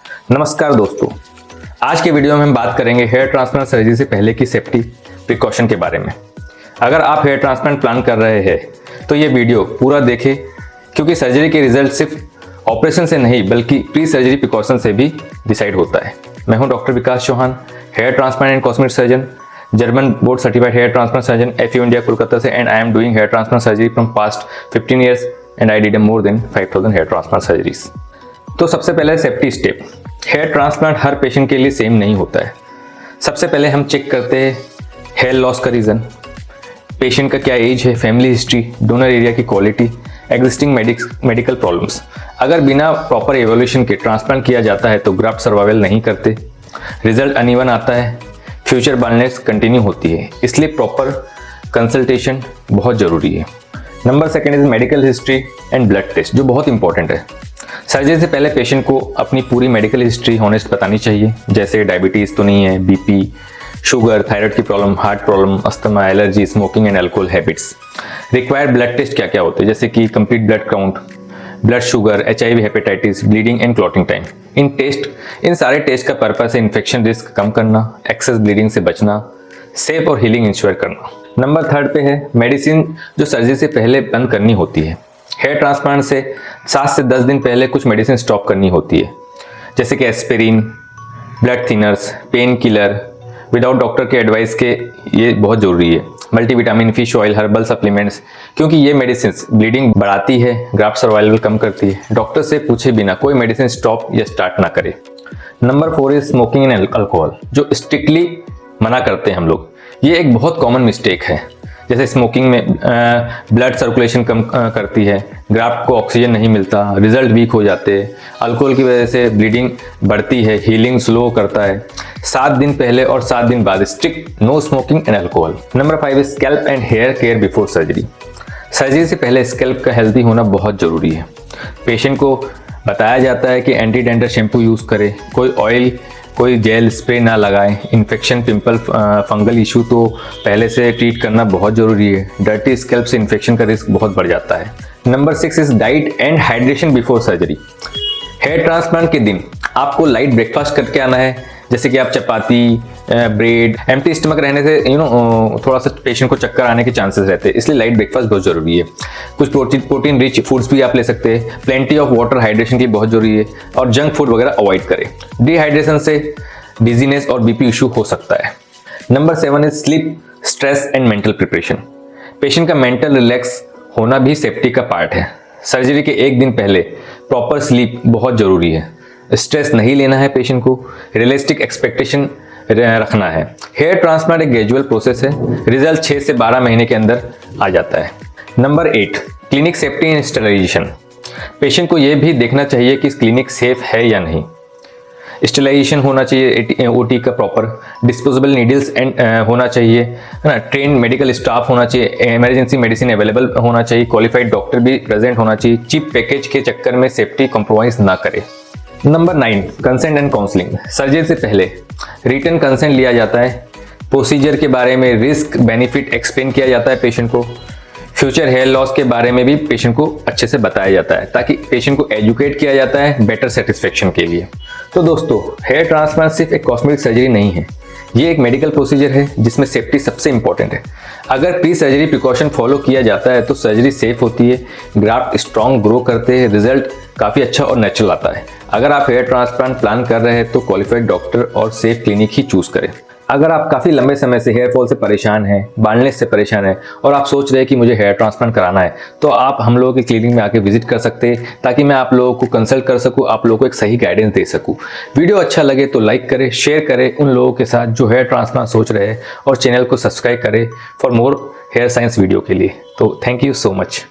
नमस्कार दोस्तों, आज के वीडियो में हम बात करेंगे हेयर ट्रांसप्लांट सर्जरी से पहले की सेफ्टी प्रिकॉशन के बारे में। अगर आप हेयर ट्रांसप्लांट प्लान कर रहे हैं तो ये वीडियो पूरा देखें, क्योंकि सर्जरी के रिजल्ट सिर्फ ऑपरेशन से नहीं बल्कि प्री सर्जरी प्रिकॉशन से भी डिसाइड होता है। मैं हूं doctor Vikas Chauhan, hair transplant and cosmetic surgeon, German board certified hair transplant surgeon, FU India Kolkata से, and I am doing hair transplant surgery from past 15 years and I did more than 5000 hair transplant surgeries. तो सबसे पहले safety step. Hair transplant हर patient के लिए same नहीं होता है। सबसे पहले हम चेक करते हैं हेयर लॉस का रीज़न, पेशेंट का क्या एज है, फैमिली हिस्ट्री, डोनर एरिया की क्वालिटी, एग्जिस्टिंग मेडिकल प्रॉब्लम्स। अगर बिना प्रॉपर एवोल्यूशन के ट्रांसप्लांट किया जाता है तो ग्राफ्ट सर्वाइवल नहीं करते, रिजल्ट अनइवन आता है, फ्यूचर बाल्डनेस कंटिन्यू होती है। इसलिए प्रॉपर कंसल्टेशन बहुत ज़रूरी है। Number second is medical history and blood test, जो बहुत इंपॉर्टेंट है। सर्जरी से पहले पेशेंट को अपनी पूरी मेडिकल हिस्ट्री हॉनेस्ट बतानी चाहिए, जैसे डायबिटीज़ तो नहीं है, बीपी, शुगर, थायराइड की problem, heart problem, asthma, allergy, smoking and alcohol habits. Required blood test क्या क्या होते हैं, जैसे कि complete blood count, blood sugar, HIV, hepatitis, bleeding and clotting time. इन सारे टेस्ट का पर्पस है इन्फेक्शन रिस्क कम करना, एक्सेस ब्लीडिंग से बचना, सेफ और हीलिंग इंश्योर करना। नंबर थर्ड पे है मेडिसिन, जो सर्जरी से पहले बंद करनी होती है। हेयर ट्रांसप्लांट से 7 से 10 दिन पहले कुछ मेडिसिन स्टॉप करनी होती है, जैसे कि aspirin, blood thinners, pain killer, without doctor के एडवाइस के। ये बहुत ज़रूरी है। Multivitamin, fish oil, herbal supplements, क्योंकि ये मेडिसिन ब्लीडिंग बढ़ाती है, ग्राफ्ट सर्वाइवल कम करती है। डॉक्टर से पूछे बिना कोई मेडिसिन स्टॉप या स्टार्ट ना करे। Number 4 is smoking and alcohol, जो स्ट्रिक्टली मना करते हैं हम लोग। ये एक बहुत कॉमन मिस्टेक है। जैसे स्मोकिंग में ब्लड सर्कुलेशन कम करती है, ग्राफ्ट को ऑक्सीजन नहीं मिलता, रिजल्ट वीक हो जाते हैं। अल्कोहल की वजह से ब्लीडिंग बढ़ती है, हीलिंग स्लो करता है। 7 दिन पहले और 7 दिन बाद strict no smoking and alcohol. Number 5 is scalp and hair care before surgery. Surgery से पहले स्कैल्प का हेल्दी होना बहुत ज़रूरी है। पेशेंट को बताया जाता है कि एंटी डेंड्रफ शैम्पू यूज़ करे, कोई ऑयल, कोई जेल स्प्रे ना लगाएं। इन्फेक्शन, पिंपल, फंगल इशू तो पहले से ट्रीट करना बहुत ज़रूरी है। डर्टी स्कैल्प से इन्फेक्शन का रिस्क बहुत बढ़ जाता है। Number 6 is diet and hydration before surgery. Hair transplant के दिन आपको लाइट ब्रेकफास्ट करके आना है, जैसे कि आप चपाती, ब्रेड। एम्प्टी स्टमक रहने से थोड़ा सा पेशेंट को चक्कर आने के चांसेस रहते हैं, इसलिए लाइट ब्रेकफास्ट बहुत ज़रूरी है। कुछ प्रोटीन रिच फूड्स भी आप ले सकते हैं। प्लेंटी ऑफ वाटर हाइड्रेशन की बहुत ज़रूरी है, और जंक फूड वगैरह अवॉइड करें। डिहाइड्रेशन से डिजीनेस और बीपी इशू हो सकता है। Number 7 is sleep, stress and mental preparation. Patient का मेंटल रिलैक्स होना भी सेफ्टी का पार्ट है। सर्जरी के 1 दिन पहले प्रॉपर स्लीप बहुत ज़रूरी है। स्ट्रेस नहीं लेना है पेशेंट को, रियलिस्टिक एक्सपेक्टेशन रखना है। हेयर ट्रांसप्लांट एक ग्रेजुअल प्रोसेस है, रिजल्ट 6 से 12 महीने के अंदर आ जाता है। Number 8 clinic safety and sterilisation. Patient को यह भी देखना चाहिए कि क्लिनिक सेफ है या नहीं। स्टरलाइजेशन होना चाहिए, OT का प्रॉपर, डिस्पोजेबल नीडल्स एंड होना चाहिए, है ना। ट्रेन मेडिकल स्टाफ होना चाहिए, इमरजेंसी मेडिसिन अवेलेबल होना चाहिए, क्वालिफाइड डॉक्टर भी प्रेजेंट होना चाहिए। चीप पैकेज के चक्कर में सेफ्टी कॉम्प्रोमाइज ना करे। Number 9 consent and counselling. Surgery से पहले रिटन कंसेंट लिया जाता है, प्रोसीजर के बारे में रिस्क बेनिफिट एक्सप्लेन किया जाता है पेशेंट को, फ्यूचर हेयर लॉस के बारे में भी पेशेंट को अच्छे से बताया जाता है, ताकि पेशेंट को एजुकेट किया जाता है बेटर सेटिस्फेक्शन के लिए। तो दोस्तों, हेयर ट्रांसप्लांट सिर्फ एक कॉस्मेटिक सर्जरी नहीं है, ये एक मेडिकल प्रोसीजर है जिसमें सेफ्टी सबसे इंपॉर्टेंट है। अगर प्री सर्जरी प्रिकॉशन फॉलो किया जाता है तो सर्जरी सेफ होती है, ग्राफ्ट स्ट्रॉन्ग ग्रो करते हैं, रिजल्ट काफ़ी अच्छा और नेचुरल आता है। अगर आप हेयर ट्रांसप्लांट प्लान कर रहे हैं तो क्वालिफाइड डॉक्टर और सेफ क्लिनिक ही चूज करें। अगर आप काफ़ी लंबे समय से हेयर फॉल से परेशान हैं, बाल्डनेस से परेशान हैं, और आप सोच रहे हैं कि मुझे हेयर ट्रांसप्लांट कराना है, तो आप हम लोगों के क्लिनिक में आके विजिट कर सकते हैं, ताकि मैं आप लोगों को कंसल्ट कर सकूं, आप लोगों को एक सही गाइडेंस दे सकूं। वीडियो अच्छा लगे तो लाइक करें, शेयर करें उन लोगों के साथ जो हेयर ट्रांसप्लांट सोच रहे हैं, और चैनल को सब्सक्राइब करें for more hair science video के लिए। तो थैंक यू सो मच।